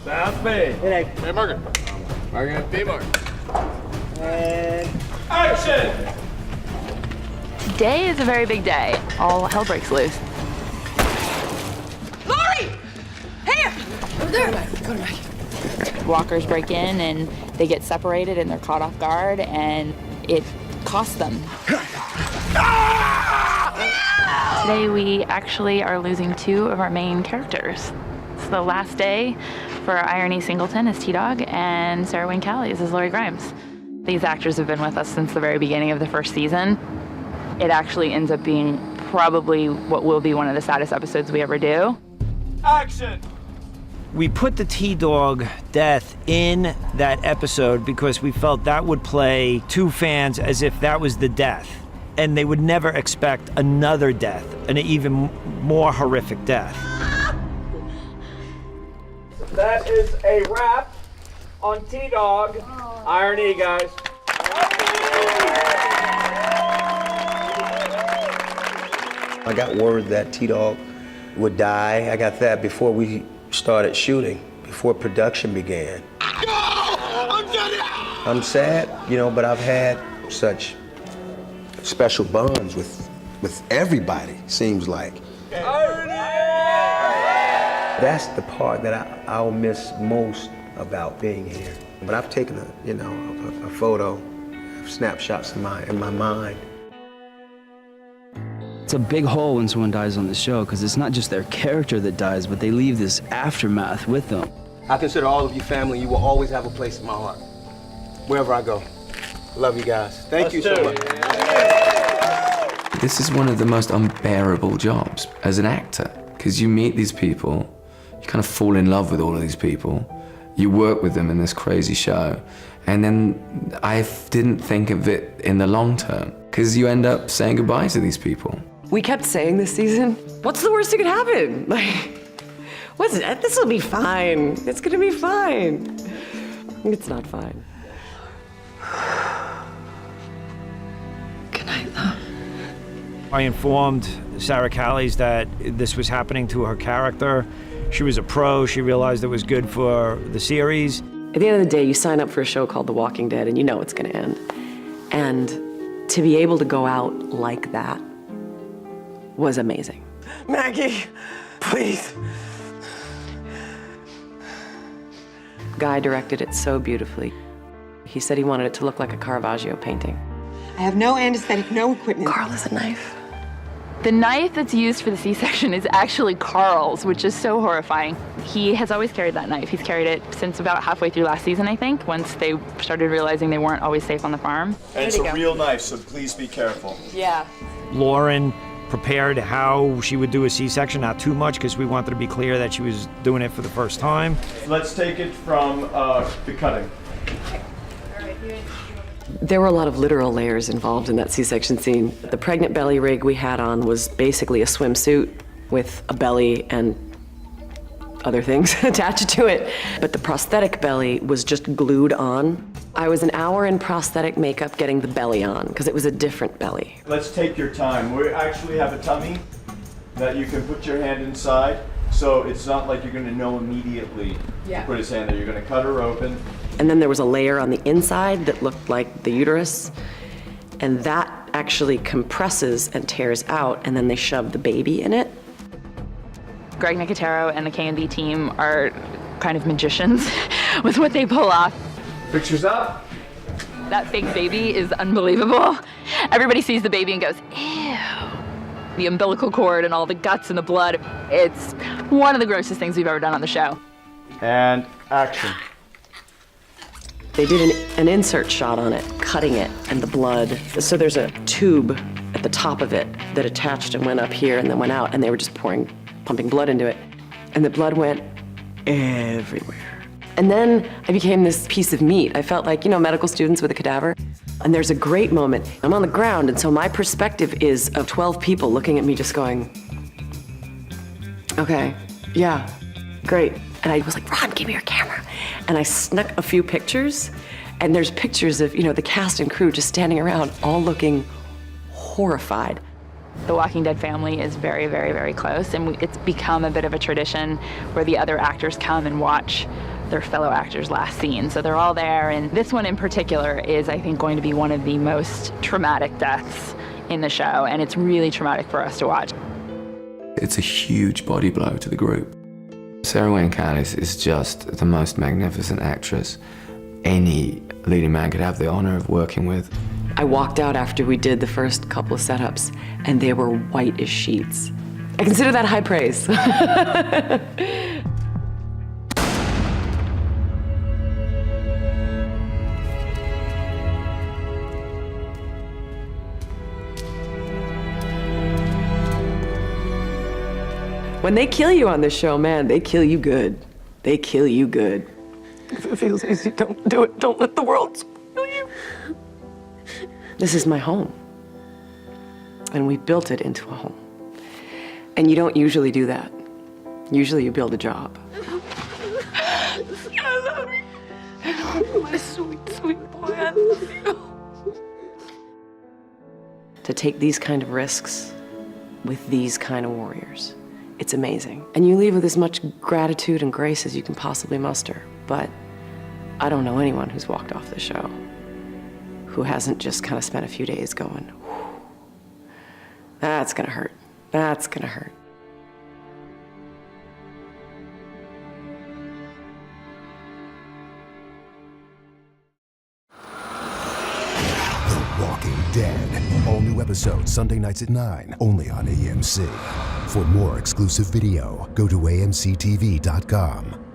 That's me. Hey, Margaret. Margaret. Hey, Margaret. And action! Today is a very big day. All hell breaks loose. Lori! Here! Over there. Go to Mike. Walkers break in and they get separated and they're caught off guard and it costs them. Today we actually are losing two of our main characters. It's the last day for Irony Singleton as T-Dog and Sarah Wayne Callies as Lori Grimes. These actors have been with us since the very beginning of the first season. It actually ends up being probably what will be one of the saddest episodes we ever do. Action! We put the T-Dog death in that episode because we felt that would play to fans as if that was the death. And they would never expect another death, an even more horrific death. That is a wrap on T-Dog. Irony, guys. I got word that T-Dog would die. I got that before we started shooting, before production began. I'm sad, you know, but I've had such special bonds with everybody, seems like. That's the part that I'll miss most about being here. But I've taken a photo, snapshots in my mind. It's a big hole when someone dies on the show because it's not just their character that dies, but they leave this aftermath with them. I consider all of you family. You will always have a place in my heart, wherever I go. Love you guys. Thank you so much. This is one of the most unbearable jobs as an actor, because you meet these people, you kind of fall in love with all of these people, you work with them in this crazy show, and then I didn't think of it in the long term, because you end up saying goodbye to these people. We kept saying this season, what's the worst that could happen? Like, what's it? This will be fine. It's gonna be fine. It's not fine. Good night, love. I informed Sarah Callies that this was happening to her character. She was a pro. She realized it was good for the series. At the end of the day, you sign up for a show called The Walking Dead and you know it's gonna end. And to be able to go out like that was amazing. Maggie, please. Guy directed it so beautifully. He said he wanted it to look like a Caravaggio painting. I have no anesthetic, no equipment. Carl is a knife. The knife that's used for the C-section is actually Carl's, which is so horrifying. He has always carried that knife. He's carried it since about halfway through last season, I think, once they started realizing they weren't always safe on the farm. And it's a real knife, so please be careful. Yeah. Lauren prepared how she would do a C-section, not too much, because we wanted to be clear that she was doing it for the first time. Let's take it from the cutting. There were a lot of literal layers involved in that C-section scene. The pregnant belly rig we had on was basically a swimsuit with a belly and other things attached to it. But the prosthetic belly was just glued on. I was an hour in prosthetic makeup getting the belly on because it was a different belly. Let's take your time. We actually have a tummy that you can put your hand inside, so it's not like you're gonna know immediately to put his hand there. You're gonna cut her open. And then there was a layer on the inside that looked like the uterus, and that actually compresses and tears out, and then they shove the baby in it. Greg Nicotero and the K&B team are kind of magicians with what they pull off. Pictures up. That fake baby is unbelievable. Everybody sees the baby and goes, ew. The umbilical cord and all the guts and the blood. It's one of the grossest things we've ever done on the show. And action. They did an insert shot on it, cutting it, and the blood. So there's a tube at the top of it that attached and went up here and then went out, and they were just pumping blood into it. And the blood went everywhere. And then I became this piece of meat. I felt like, medical students with a cadaver. And there's a great moment. I'm on the ground, and so my perspective is of 12 people looking at me just going, okay, yeah, great. And I was like, Ron, give me your camera. And I snuck a few pictures, and there's pictures of, the cast and crew just standing around, all looking horrified. The Walking Dead family is very, very, very close, and it's become a bit of a tradition where the other actors come and watch their fellow actors' last scene. So they're all there, and this one in particular is, I think, going to be one of the most traumatic deaths in the show, and it's really traumatic for us to watch. It's a huge body blow to the group. Sarah Wayne Callies is just the most magnificent actress any leading man could have the honor of working with. I walked out after we did the first couple of setups, and they were white as sheets. I consider that high praise. When they kill you on this show, man, they kill you good. They kill you good. If it feels easy, don't do it. Don't let the world spoil you. This is my home. And we built it into a home. And you don't usually do that. Usually you build a job. I love you. My sweet, sweet boy, I love you. To take these kind of risks with these kind of warriors, it's amazing. And you leave with as much gratitude and grace as you can possibly muster. But I don't know anyone who's walked off the show who hasn't just kind of spent a few days going, whew, that's gonna hurt. That's gonna hurt. The Walking Dead. All new episodes Sunday nights at 9, only on AMC. For more exclusive video, go to amctv.com.